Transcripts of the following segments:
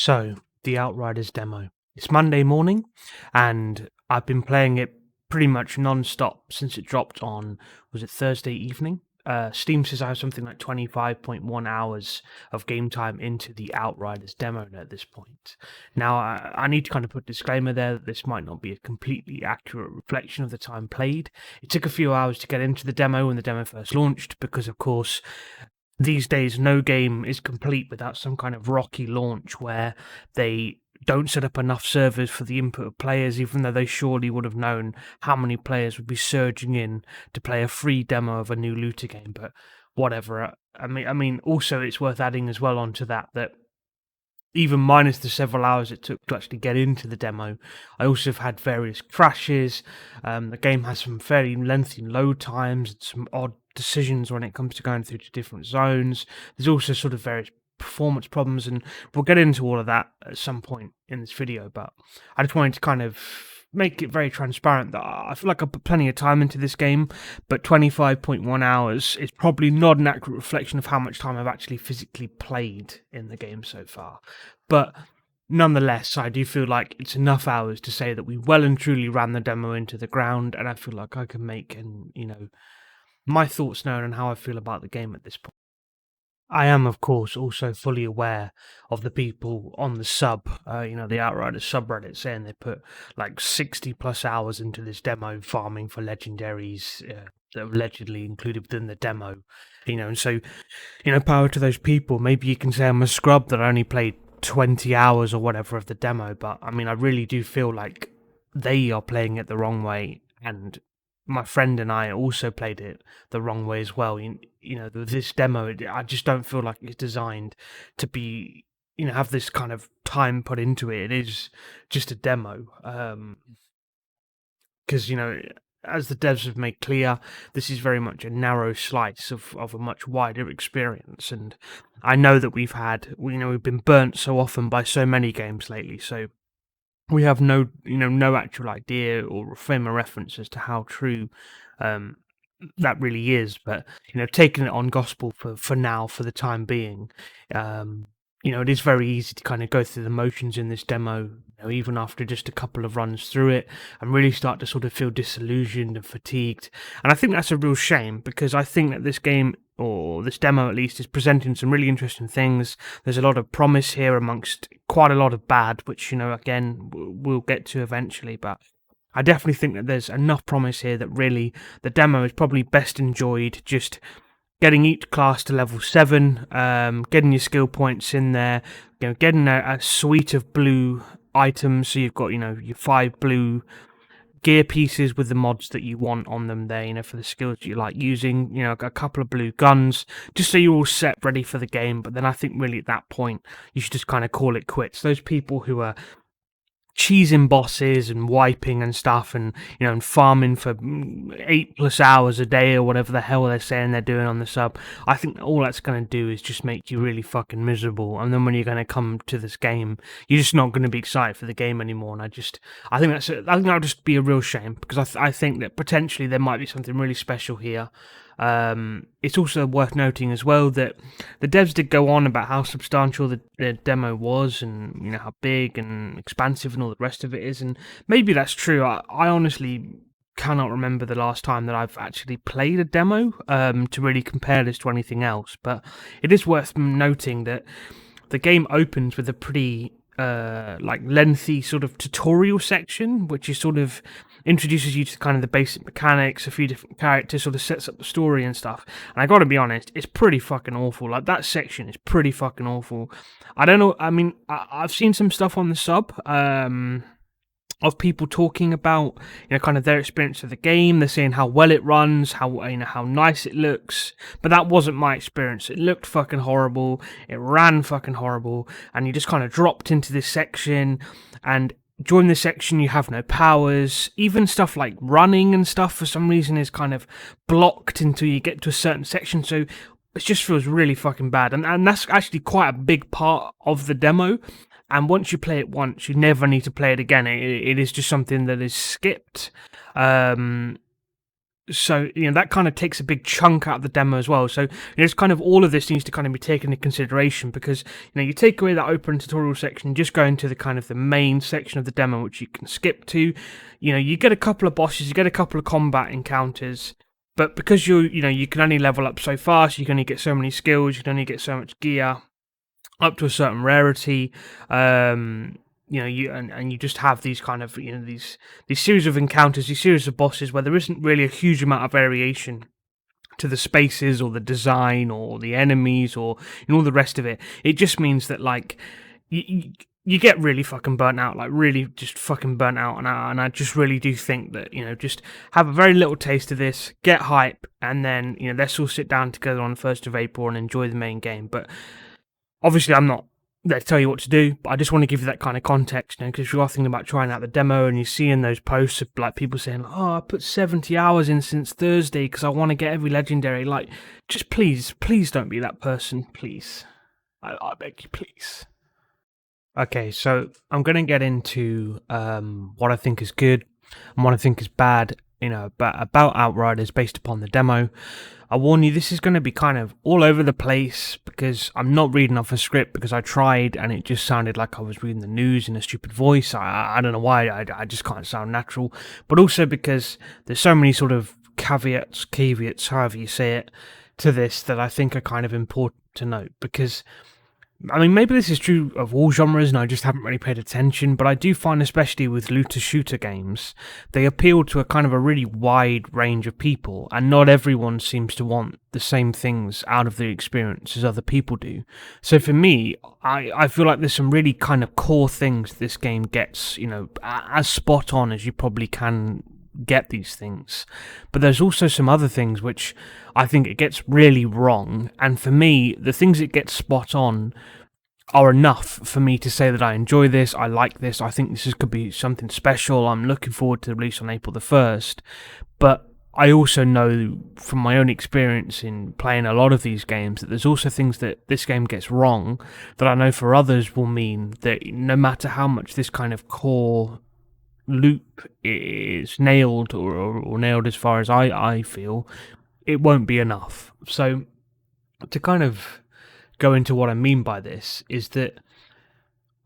So, the Outriders demo. It's Monday morning, and I've been playing it pretty much non-stop since it dropped on, was it Thursday evening? Steam says I have something like 25.1 hours of game time into the Outriders demo at this point. Now, I need to kind of put a disclaimer there that this might not be a completely accurate reflection of the time played. It took a few hours to get into the demo when the demo first launched because, of course, these days, no game is complete without some kind of rocky launch where they don't set up enough servers for the input of players, even though they surely would have known how many players would be surging in to play a free demo of a new looter game. But whatever. I mean, also it's worth adding as well onto that even minus the several hours it took to actually get into the demo, I also have had various crashes. The game has some fairly lengthy load times and some odd decisions when it comes to going through to different zones. There's also sort of various performance problems, and we'll get into all of that at some point in this video, but I just wanted to kind of make it very transparent that I feel like I put plenty of time into this game, but 25.1 hours is probably not an accurate reflection of how much time I've actually physically played in the game so far. But nonetheless, I do feel like it's enough hours to say that we well and truly ran the demo into the ground, and I feel like I can make my thoughts known on how I feel about the game at this point. I am, of course, also fully aware of the people on the the Outriders subreddit, saying they put like 60 plus hours into this demo farming for legendaries that are allegedly included within the demo. And so, power to those people. Maybe you can say I'm a scrub that only played 20 hours or whatever of the demo, but I mean, I really do feel like they are playing it the wrong way, and my friend and I also played it the wrong way as well. This demo, I just don't feel like it's designed to be, have this kind of time put into it. It is just a demo. Because, as the devs have made clear, this is very much a narrow slice of a much wider experience. And I know that we've been burnt so often by so many games lately. So we have no actual idea or frame of reference as to how true that really is. But taking it on gospel for now, for the time being, it is very easy to kind of go through the motions in this demo, even after just a couple of runs through it, and really start to sort of feel disillusioned and fatigued. And I think that's a real shame, because I think that this game, or this demo at least, is presenting some really interesting things. There's a lot of promise here amongst quite a lot of bad, which, again, we'll get to eventually, but I definitely think that there's enough promise here that really the demo is probably best enjoyed just getting each class to level 7, getting your skill points in there, getting a suite of blue items, so you've got, your 5 blue gear pieces with the mods that you want on them there, for the skills that you like using, a couple of blue guns, just so you're all set ready for the game. But then I think really at that point, you should just kind of call it quits. Those people who are cheesing bosses and wiping and stuff, and and farming for 8+ hours a day or whatever the hell they're saying they're doing on the sub, I think all that's going to do is just make you really fucking miserable. And then when you're going to come to this game, you're just not going to be excited for the game anymore. And I think that'll just be a real shame, because I think that potentially there might be something really special here. It's also worth noting as well that the devs did go on about how substantial the demo was, and how big and expansive and all the rest of it is, and maybe that's true. I honestly cannot remember the last time that I've actually played a demo to really compare this to anything else, but it is worth noting that the game opens with a pretty lengthy sort of tutorial section, which is sort of introduces you to kind of the basic mechanics, a few different characters, sort of sets up the story and stuff. And I gotta be honest, it's pretty fucking awful. Like, that section is pretty fucking awful. I don't know, I mean, I've seen some stuff on the sub, of people talking about, kind of their experience of the game. They're saying how well it runs, how nice it looks, but that wasn't my experience. It looked fucking horrible, it ran fucking horrible, and you just kind of dropped into this section, and during this section you have no powers. Even stuff like running and stuff, for some reason, is kind of blocked until you get to a certain section, so it just feels really fucking bad, and that's actually quite a big part of the demo. And once you play it once, you never need to play it again. It is just something that is skipped. So, that kind of takes a big chunk out of the demo as well. So, it's kind of all of this needs to kind of be taken into consideration, because, you take away that open tutorial section, just go into the kind of the main section of the demo, which you can skip to. You get a couple of bosses, you get a couple of combat encounters, but because you can only level up so fast, you can only get so many skills, you can only get so much gear, up to a certain rarity. You just have these kind of these series of encounters, these series of bosses where there isn't really a huge amount of variation to the spaces or the design or the enemies or all the rest of it. It just means that like you get really fucking burnt out, like really just fucking burnt out, and I just really do think that just have a very little taste of this, get hype, and then let's all sit down together on the 1st of April and enjoy the main game. But obviously I'm not there to tell you what to do, but I just want to give you that kind of context, because you are thinking about trying out the demo and you're seeing those posts of like people saying, oh, I put 70 hours in since Thursday because I want to get every legendary. Like, just please don't be that person, please. I beg you, please. Okay, so I'm going to get into what I think is good and what I think is bad, about Outriders based upon the demo. I warn you, this is going to be kind of all over the place because I'm not reading off a script, because I tried and it just sounded like I was reading the news in a stupid voice. I don't know why, I just can't sound natural. But also because there's so many sort of caveats, however you say it, to this that I think are kind of important to note. Because I mean, maybe this is true of all genres and I just haven't really paid attention, but I do find, especially with looter-shooter games, they appeal to a kind of a really wide range of people, and not everyone seems to want the same things out of the experience as other people do. So for me, I feel like there's some really kind of core things this game gets, as spot on as you probably can get these things. But there's also some other things which I think it gets really wrong, and for me, the things it gets spot on are enough for me to say that I enjoy this, I like this, I think this could be something special, I'm looking forward to the release on April the 1st. But I also know from my own experience in playing a lot of these games that there's also things that this game gets wrong that I know for others will mean that no matter how much this kind of core loop is nailed, or nailed as far as I feel, it won't be enough. So to kind of go into what I mean by this is that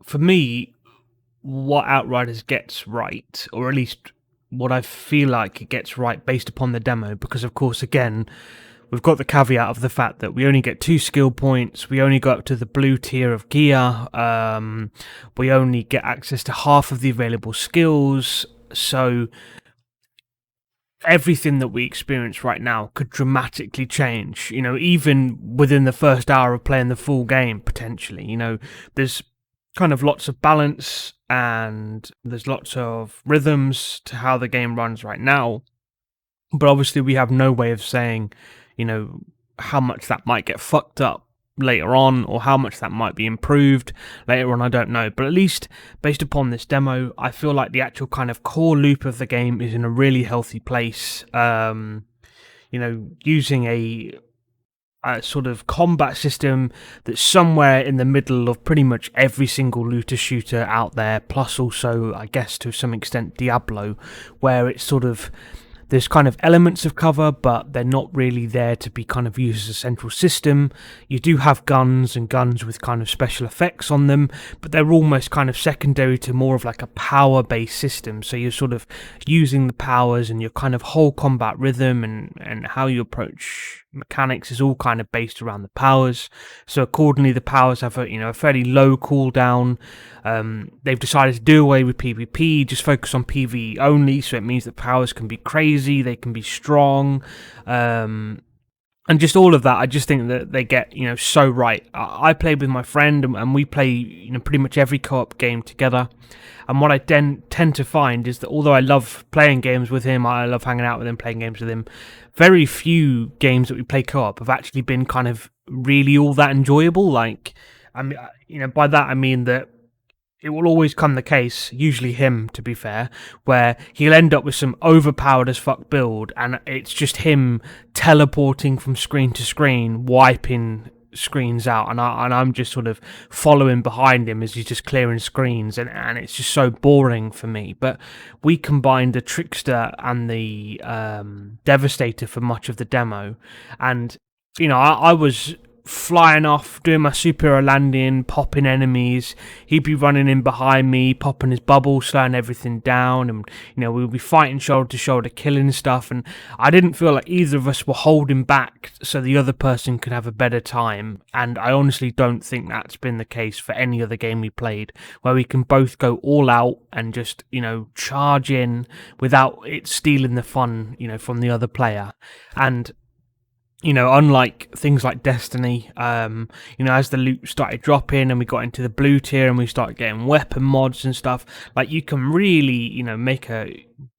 for me, what Outriders gets right, or at least what I feel like it gets right based upon the demo, because of course again we've got the caveat of the fact that we only get 2 skill points, we only go up to the blue tier of gear, we only get access to half of the available skills, so everything that we experience right now could dramatically change, even within the first hour of playing the full game, potentially. There's kind of lots of balance and there's lots of rhythms to how the game runs right now, but obviously we have no way of saying, how much that might get fucked up later on, or how much that might be improved later on, I don't know. But at least based upon this demo, I feel like the actual kind of core loop of the game is in a really healthy place. Using a sort of combat system that's somewhere in the middle of pretty much every single looter shooter out there, plus also, I guess, to some extent Diablo, where it's sort of, there's kind of elements of cover, but they're not really there to be kind of used as a central system. You do have guns and guns with kind of special effects on them, but they're almost kind of secondary to more of like a power-based system. So you're sort of using the powers, and your kind of whole combat rhythm and how you approach mechanics is all kind of based around the powers. So accordingly, the powers have a fairly low cooldown. They've decided to do away with PvP, just focus on PvE only, so it means that powers can be crazy, they can be strong, and just all of that. I just think that they get so right. I played with my friend, and we play pretty much every co-op game together, and what I tend to find is that although I love playing games with him, I love hanging out with him, playing games with him, very few games that we play co-op have actually been kind of really all that enjoyable. Like, I mean, by that I mean that it will always come the case, usually him to be fair, where he'll end up with some overpowered as fuck build, and it's just him teleporting from screen to screen, wiping screens out, and I'm just sort of following behind him as he's just clearing screens, and it's just so boring for me. But we combined the Trickster and the Devastator for much of the demo, and I was flying off, doing my superhero landing, popping enemies. He'd be running in behind me, popping his bubble, slowing everything down, and we would be fighting shoulder to shoulder, killing stuff. And I didn't feel like either of us were holding back so the other person could have a better time. And I honestly don't think that's been the case for any other game we played, where we can both go all out and just charge in without it stealing the fun from the other player. And unlike things like Destiny, as the loot started dropping and we got into the blue tier and we started getting weapon mods and stuff, like you can really,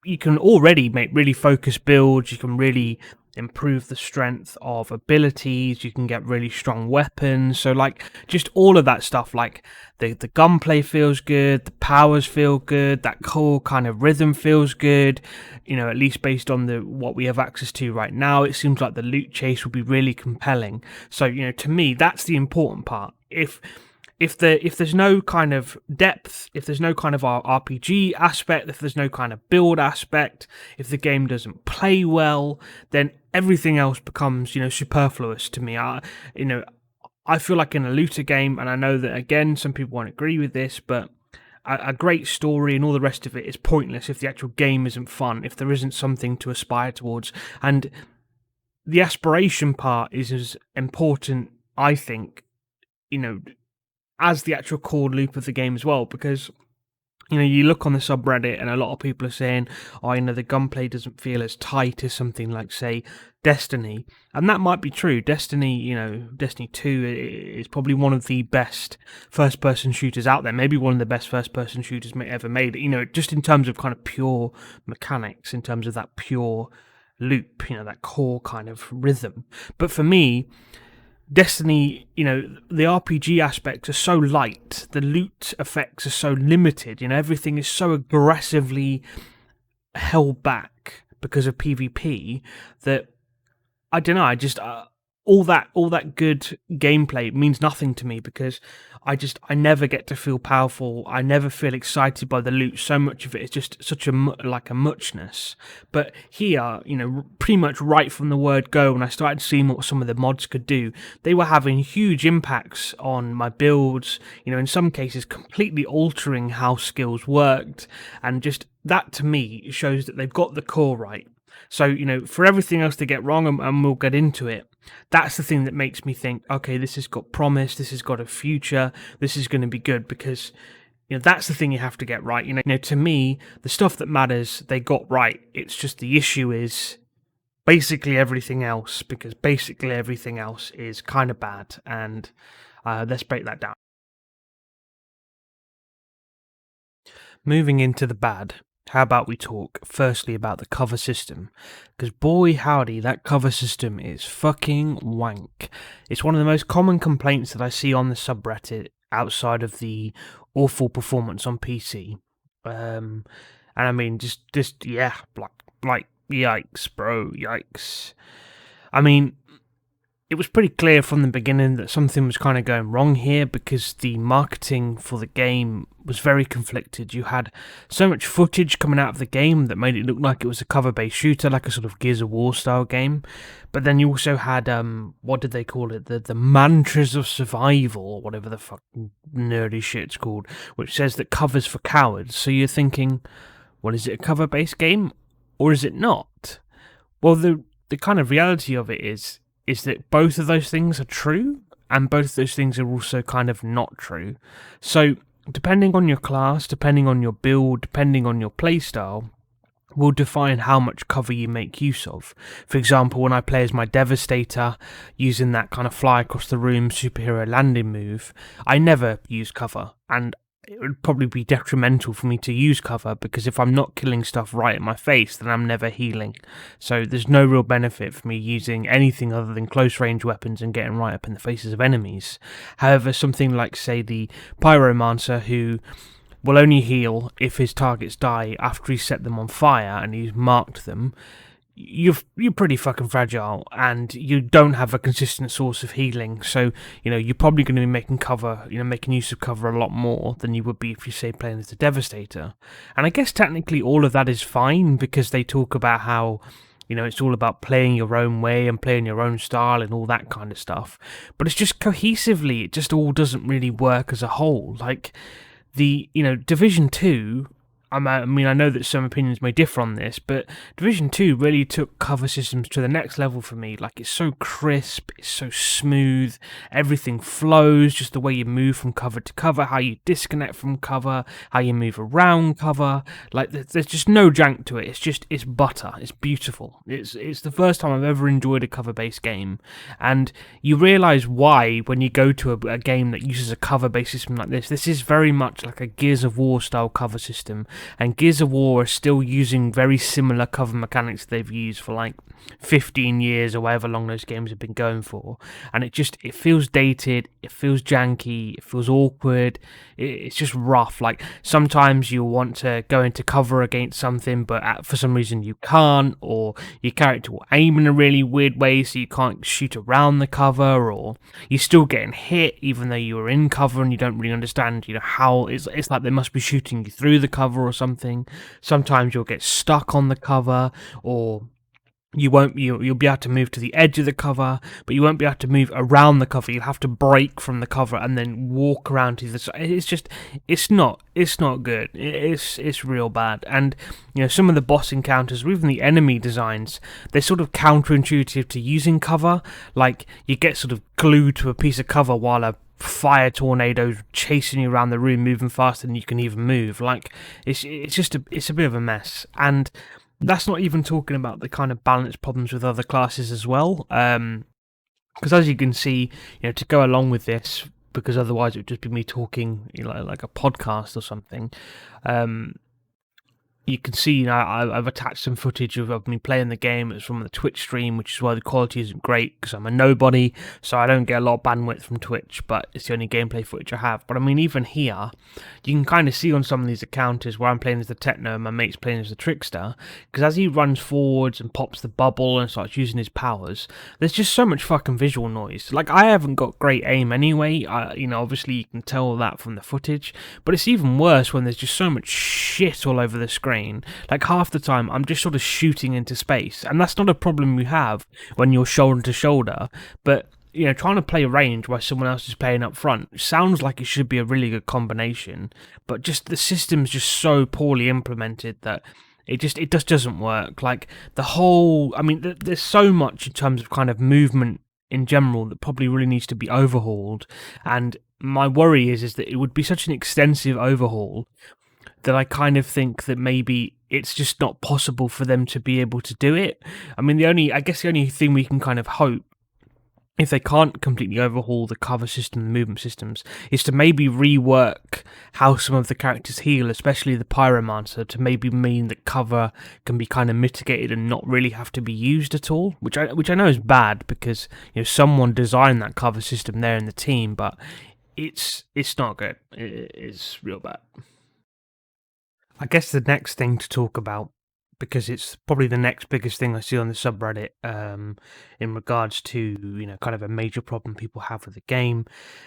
you can already make really focused builds, you can really improve the strength of abilities, you can get really strong weapons. So like just all of that stuff, like the gunplay feels good, the powers feel good, that core kind of rhythm feels good, at least based on what we have access to right now. It seems like the loot chase will be really compelling. So to me, that's the important part. If there's no kind of depth, if there's no kind of RPG aspect, if there's no kind of build aspect, if the game doesn't play well, then everything else becomes superfluous to me. I feel like in a looter game, and I know that again some people won't agree with this, but a great story and all the rest of it is pointless if the actual game isn't fun, if there isn't something to aspire towards. And the aspiration part is as important, I think, as the actual core loop of the game as well, because you look on the subreddit and a lot of people are saying, the gunplay doesn't feel as tight as something like, say, Destiny. And that might be true. Destiny 2 is probably one of the best first-person shooters out there, maybe one of the best first-person shooters ever made, just in terms of kind of pure mechanics, in terms of that pure loop, that core kind of rhythm. But for me, Destiny, the RPG aspects are so light, the loot effects are so limited, everything is so aggressively held back because of PvP that, I don't know, I just, all that good gameplay means nothing to me, because I never get to feel powerful. I never feel excited by the loot. So much of it is just such a muchness. But here, pretty much right from the word go, when I started seeing what some of the mods could do, they were having huge impacts on my builds, in some cases completely altering how skills worked. And just that to me shows that they've got the core right. So, for everything else to get wrong, and we'll get into it, that's the thing that makes me think, okay, this has got promise, this has got a future, this is going to be good, because, that's the thing you have to get right. To me, the stuff that matters, they got right. It's just the issue is basically everything else, because basically everything else is kind of bad, and let's break that down. Moving into the bad, how about we talk firstly about the cover system? Because boy howdy, that cover system is fucking wank. It's one of the most common complaints that I see on the subreddit outside of the awful performance on PC. And I mean, just yeah, like yikes, bro, yikes. I mean, it was pretty clear from the beginning that something was kind of going wrong here, because the marketing for the game was very conflicted. You had so much footage coming out of the game that made it look like it was a cover-based shooter, like a sort of Gears of War style game. But then you also had, what did they call it? The Mantras of Survival, or whatever the fuck nerdy shit's called, which says that cover's for cowards. So you're thinking, well, is it a cover-based game, or is it not? Well, the kind of reality of it is that both of those things are true, and both of those things are also kind of not true. So, depending on your class, depending on your build, depending on your playstyle, will define how much cover you make use of. For example, when I play as my Devastator, using that kind of fly across the room superhero landing move, I never use cover, and it would probably be detrimental for me to use cover, because if I'm not killing stuff right in my face, then I'm never healing. So there's no real benefit for me using anything other than close range weapons and getting right up in the faces of enemies. However, something like, say, the Pyromancer, who will only heal if his targets die after he's set them on fire and he's marked them, you're pretty fucking fragile, and you don't have a consistent source of healing. So you're probably going to be making cover, making use of cover a lot more than you would be if you say playing as the Devastator. And I guess technically all of that is fine because they talk about how it's all about playing your own way and playing your own style and all that kind of stuff. But it's just cohesively, it just all doesn't really work as a whole. Like the Division 2, I mean, I know that some opinions may differ on this, but Division 2 really took cover systems to the next level for me. Like, it's so crisp, it's so smooth, everything flows, just the way you move from cover to cover, how you disconnect from cover, how you move around cover. Like, there's just no jank to it. It's butter. It's beautiful. It's the first time I've ever enjoyed a cover-based game, and you realise why when you go to a game that uses a cover-based system like this. This is very much like a Gears of War style cover system. And Gears of War are still using very similar cover mechanics they've used for like 15 years or however long those games have been going for. And it feels dated, it feels janky, it feels awkward, it's just rough. Like sometimes you want to go into cover against something, but for some reason you can't, or your character will aim in a really weird way so you can't shoot around the cover, or you're still getting hit even though you were in cover and you don't really understand how it's like they must be shooting you through the cover or something. Sometimes you'll get stuck on the cover, or you'll be able to move to the edge of the cover, but you won't be able to move around the cover. You'll have to break from the cover and then walk around to the side. It's not good. It's real bad. And some of the boss encounters, or even the enemy designs, they're sort of counterintuitive to using cover. Like you get sort of glued to a piece of cover while a fire tornadoes chasing you around the room, moving faster than you can even move. Like it's a bit of a mess. And that's not even talking about the kind of balance problems with other classes as well. Because as you can see, to go along with this, because otherwise it would just be me talking like a podcast or something. You can see I've attached some footage of me playing the game. It's from the Twitch stream, which is why the quality isn't great, because I'm a nobody, so I don't get a lot of bandwidth from Twitch, but it's the only gameplay footage I have. But I mean, even here, you can kind of see on some of these encounters where I'm playing as the Techno and my mate's playing as the Trickster, because as he runs forwards and pops the bubble and starts using his powers, there's just so much fucking visual noise. Like, I haven't got great aim anyway, obviously you can tell that from the footage, but it's even worse when there's just so much shit all over the screen. Like half the time I'm just sort of shooting into space, and that's not a problem you have when you're shoulder to shoulder, but trying to play range while someone else is playing up front sounds like it should be a really good combination, but just the system's just so poorly implemented that it just doesn't work. Like there's so much in terms of kind of movement in general that probably really needs to be overhauled, and my worry is that it would be such an extensive overhaul that I kind of think that maybe it's just not possible for them to be able to do it. I mean, the only thing we can kind of hope, if they can't completely overhaul the cover system and movement systems, is to maybe rework how some of the characters heal, especially the Pyromancer, to maybe mean that cover can be kind of mitigated and not really have to be used at all, which I know is bad because someone designed that cover system there in the team, but it's not good. It's real bad. I guess the next thing to talk about, because it's probably the next biggest thing I see on the subreddit, in regards to kind of a major problem people have with the game,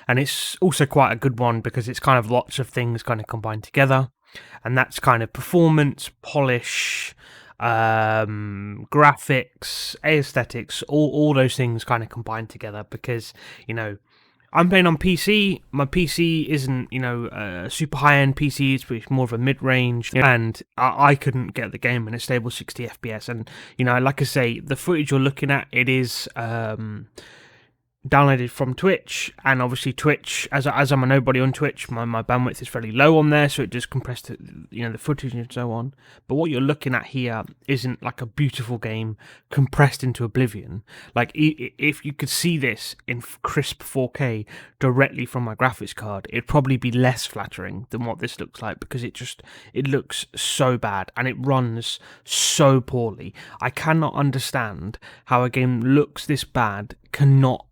and it's also quite a good one because it's kind of lots of things kind of combined together, and that's kind of performance, polish, graphics, aesthetics, all those things kind of combined together. Because I'm playing on PC. My PC isn't, a super high-end PC. It's more of a mid-range, and I couldn't get the game in a stable 60 FPS. And like I say, the footage you're looking at, it is downloaded from Twitch, and obviously Twitch, as I'm a nobody on Twitch, my bandwidth is fairly low on there, so it just compressed the footage and so on. But what you're looking at here isn't like a beautiful game compressed into oblivion. Like, if you could see this in crisp 4K directly from my graphics card, it'd probably be less flattering than what this looks like, because it looks so bad and it runs so poorly. I cannot understand how a game looks this bad cannot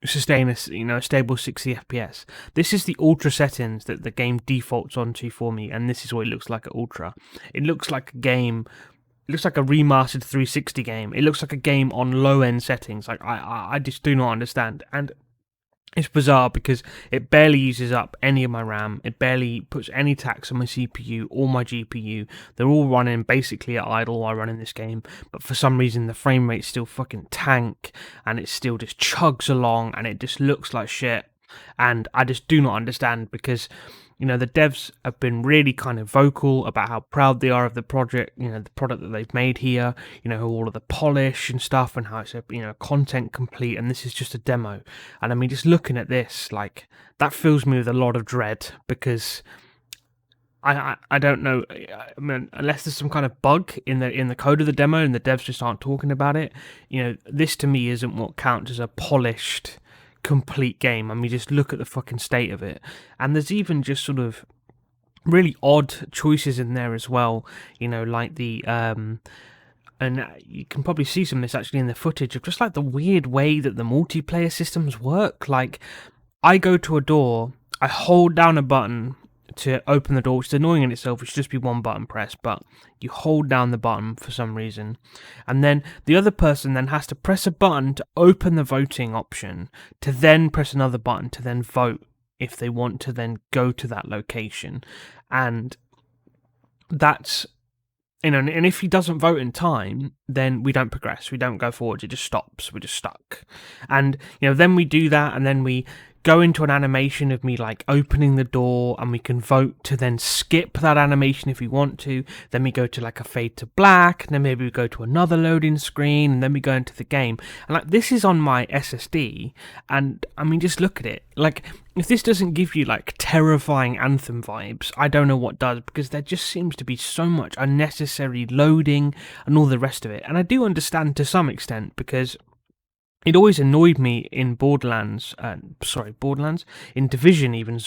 sustain a stable 60 FPS. This is the ultra settings that the game defaults onto for me, and this is what it looks like at ultra. It looks like a game It looks like a remastered 360 game. It looks like a game on low end settings. Like I just do not understand. And it's bizarre because it barely uses up any of my RAM. It barely puts any tax on my CPU or my GPU. They're all running basically at idle while running this game. But for some reason, the frame rate still fucking tank, and it still just chugs along, and it just looks like shit. And I just do not understand because, the devs have been really kind of vocal about how proud they are of the project, the product that they've made here, all of the polish and stuff, and how it's content complete, and this is just a demo. And I mean, just looking at this, like, that fills me with a lot of dread because I don't know. I mean, unless there's some kind of bug in the code of the demo and the devs just aren't talking about it, this to me isn't what counts as a polished, complete game. I mean, just look at the fucking state of it. And there's even just sort of really odd choices in there as well. Like the and you can probably see some of this actually in the footage of just like the weird way that the multiplayer systems work. Like, I go to a door, I hold down a button to open the door, which is annoying in itself. It should just be one button press, but you hold down the button for some reason, and then the other person then has to press a button to open the voting option, to then press another button to then vote if they want to then go to that location. And that's and if he doesn't vote in time, then we don't progress, we don't go forward, it just stops, we're just stuck. And then we do that, and then we go into an animation of me like opening the door, and we can vote to then skip that animation if we want to. Then we go to like a fade to black, and then maybe we go to another loading screen, and then we go into the game. And like, this is on my SSD, and I mean, just look at it. Like, if this doesn't give you like terrifying Anthem vibes, I don't know what does, because there just seems to be so much unnecessary loading and all the rest of it. And I do understand to some extent, because it always annoyed me in Borderlands, in Division even,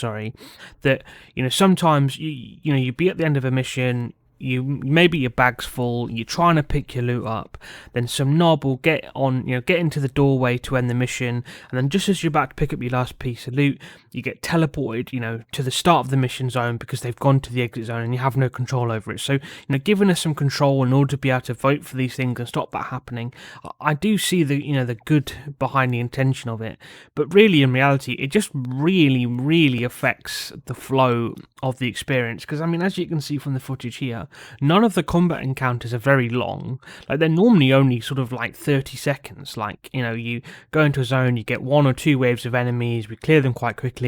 that, sometimes you'd be at the end of a mission, maybe your bag's full, you're trying to pick your loot up, then some knob will get into the doorway to end the mission, and then just as you're about to pick up your last piece of loot, you get teleported, to the start of the mission zone because they've gone to the exit zone and you have no control over it. So, giving us some control in order to be able to vote for these things and stop that happening, I do see the good behind the intention of it, but really in reality, it just really, really affects the flow of the experience. Because I mean, as you can see from the footage here, none of the combat encounters are very long. Like, they're normally only sort of like 30 seconds. Like, you go into a zone, you get one or two waves of enemies, we clear them quite quickly,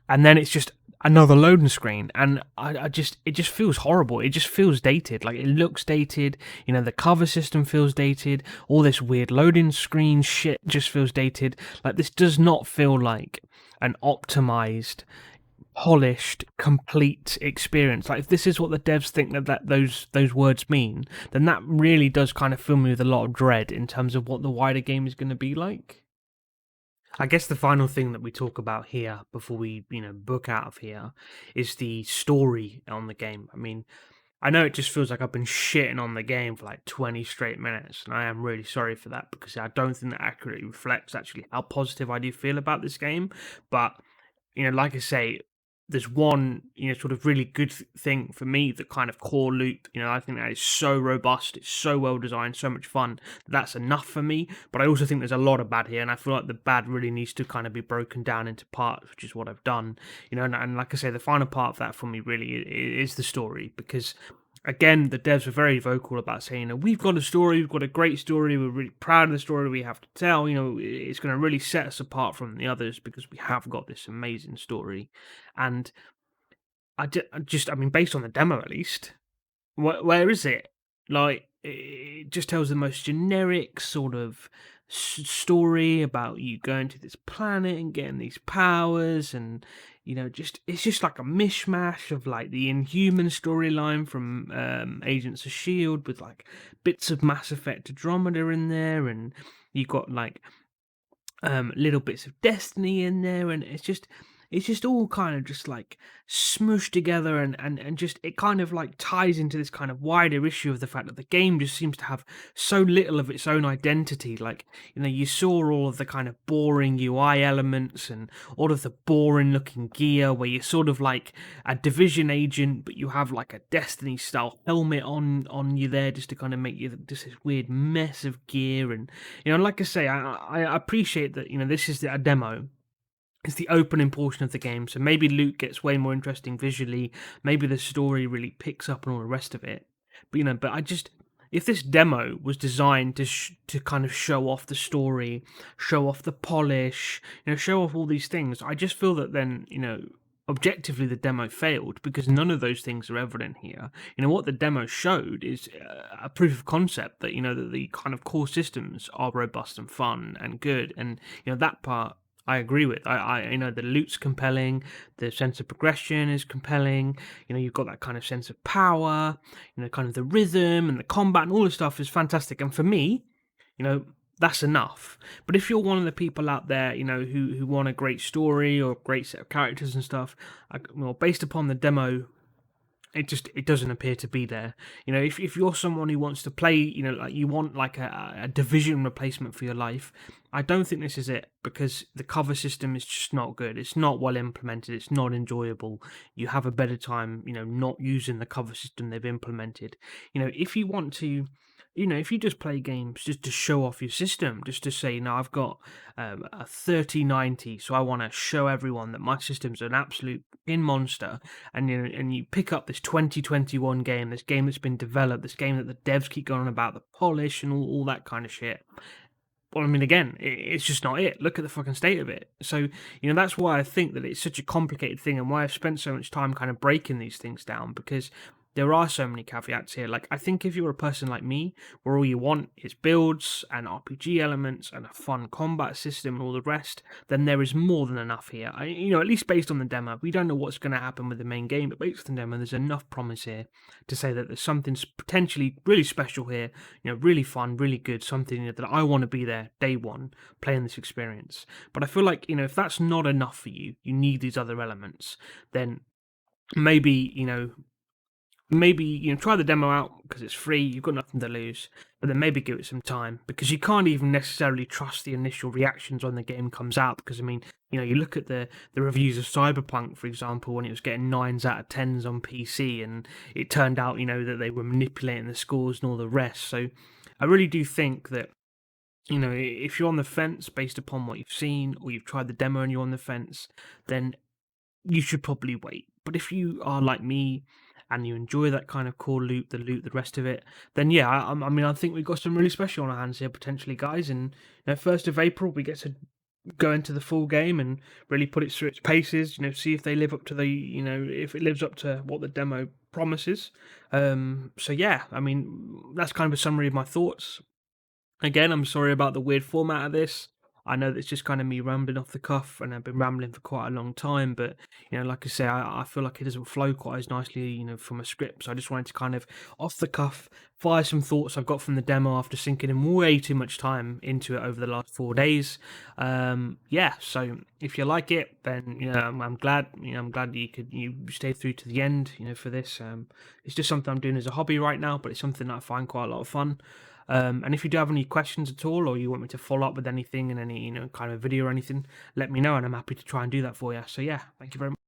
and then it's just another loading screen. And it just feels horrible. It just feels dated. Like, it looks dated. The cover system feels dated. All this weird loading screen shit just feels dated. Like, this does not feel like an optimized, polished, complete experience. Like, if this is what the devs think that those words mean, then that really does kind of fill me with a lot of dread in terms of what the wider game is going to be like. I guess the final thing that we talk about here before we, book out of here, is the story on the game. I mean, I know it just feels like I've been shitting on the game for like 20 straight minutes, and I am really sorry for that, because I don't think that accurately reflects actually how positive I do feel about this game. But like I say, there's one, sort of really good thing for me, the kind of core loop. I think that is so robust, it's so well designed, so much fun. That's enough for me. But I also think there's a lot of bad here, and I feel like the bad really needs to kind of be broken down into parts, which is what I've done. And like I say, the final part of that for me really is the story, because again, the devs were very vocal about saying, we've got a story, we've got a great story, we're really proud of the story we have to tell. It's going to really set us apart from the others because we have got this amazing story. And I mean, based on the demo at least, where is it? Like, it just tells the most generic sort of story about you going to this planet and getting these powers, and it's just like a mishmash of like the Inhuman storyline from Agents of Shield, with like bits of Mass Effect Andromeda in there, and you got like little bits of Destiny in there, and it's just it's just all kind of just like smushed together, and just it kind of like ties into this kind of wider issue of the fact that the game just seems to have so little of its own identity. Like, you saw all of the kind of boring UI elements and all of the boring looking gear where you're sort of like a division agent, but you have like a Destiny style helmet on you there just to kind of make you just this weird mess of gear. And like I say, I appreciate that this is a demo. It's the opening portion of the game, so maybe loot gets way more interesting visually. Maybe the story really picks up and all the rest of it. But I just, if this demo was designed to kind of show off the story, show off the polish, show off all these things, I just feel that then objectively the demo failed because none of those things are evident here. What the demo showed is a proof of concept that that the kind of core systems are robust and fun and good, and that part I agree with. The loot's compelling, the sense of progression is compelling. You've got that kind of sense of power. Kind of the rhythm and the combat and all this stuff is fantastic. And for me, you know, that's enough. But if you're one of the people out there, who want a great story or a great set of characters and stuff, based upon the demo, it doesn't appear to be there. If you're someone who wants to play, like you want like a division replacement for your life, I don't think this is it, because the cover system is just not good. It's not well implemented. It's not enjoyable. You have a better time, not using the cover system they've implemented. If you want to, if you just play games just to show off your system, just to say, I've got a 3090, so I want to show everyone that my system's an absolute in monster, and you pick up this 2021 game, this game that's been developed, this game that the devs keep going on about, the polish and all that kind of shit. Well, I mean, again, it's just not it. Look at the fucking state of it. So, that's why I think that it's such a complicated thing, and why I've spent so much time kind of breaking these things down, because there are so many caveats here. Like, I think if you're a person like me, where all you want is builds and RPG elements and a fun combat system and all the rest, then there is more than enough here. At least based on the demo. We don't know what's going to happen with the main game, but based on the demo, there's enough promise here to say that there's something potentially really special here, really fun, really good, something that I want to be there day one playing this experience. But I feel like, if that's not enough for you, you need these other elements, then maybe, try the demo out because it's free, you've got nothing to lose, but then maybe give it some time, because you can't even necessarily trust the initial reactions when the game comes out. Because I mean, you look at the reviews of Cyberpunk, for example, when it was getting 9s out of 10s on PC, and it turned out that they were manipulating the scores and all the rest. So I really do think that if you're on the fence based upon what you've seen, or you've tried the demo and you're on the fence, then you should probably wait. But if you are like me and you enjoy that kind of core loot, the rest of it, then yeah, I think we've got some really special on our hands here potentially, guys. And 1st of April, we get to go into the full game and really put it through its paces. See if they live up to if it lives up to what the demo promises. So yeah, I mean, that's kind of a summary of my thoughts. Again, I'm sorry about the weird format of this. I know that's just kind of me rambling off the cuff, and I've been rambling for quite a long time. But like I say, I feel like it doesn't flow quite as nicely, from a script. So I just wanted to kind of off the cuff fire some thoughts I've got from the demo after sinking in way too much time into it over the last 4 days. Yeah. So if you like it, then I'm glad. I'm glad you stayed through to the end. For this, it's just something I'm doing as a hobby right now, but it's something that I find quite a lot of fun. And if you do have any questions at all, or you want me to follow up with anything in any kind of video or anything, let me know, and I'm happy to try and do that for you. So yeah, thank you very much.